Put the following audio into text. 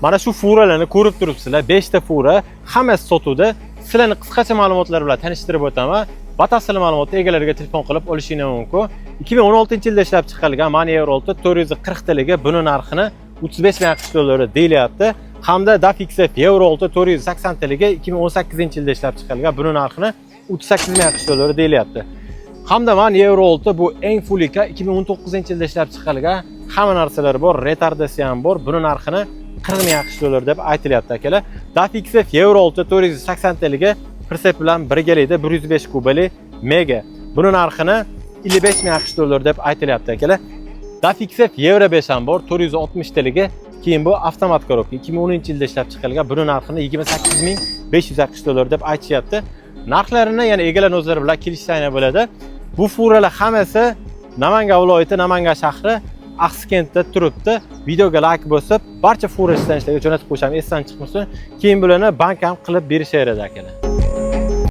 Mana shu furalarni ko'rib turibsizlar. 5 ta fura, hammasi sotuvda. Sizlarni qisqacha ma'lumotlar bilan tanishtirib o'taman. Batafsil ma'lumotni egalariga telefon qilib olishingiz mumkin. 2016-yilda ishlab chiqarilgan Mani Euro 6 440 taliga buni narxini 35 ming AQSh dollari deyilyapti. Hamda Dafix F Euro 6 480 taliga 2018-yilda ishlab chiqarilgan buni narxini 38 ming AQSh dollari deyilyapti. Hamda Mani Euro 6 bu eng fullika 2019-yilda ishlab chiqarilgan, hamma narsalar bor, retardatsiya ham bor. Buni narxini 40 ming AQSh dollari deb aytilyapti akalar. Dafix F Euro 6 480 taliga pritsep bilan birgalikda 105 kubali mega. Buni narxini 55 ming AQSh dollari deb aytilyapti akalar. Dafix F Euro 5 ham bor, 460 taliga. Keyin bu avtomat korobka 2010-yilda ishlab chiqarilgan. Buni narxini 28 ming 500 AQSh dollari deb aytishyapti. Narxlarini yana egalar o'zlari bilan kelishsanglar bo'ladi. Bu furalar hammasi Namangan viloyati, Namangan shahri Axsikentda turibdi. Videoga like bosib, barcha fura ishlanishlarga jo'natib qo'yishim esdan chiqmasin. Keyin bularni bank ham qilib berishar edi akalar.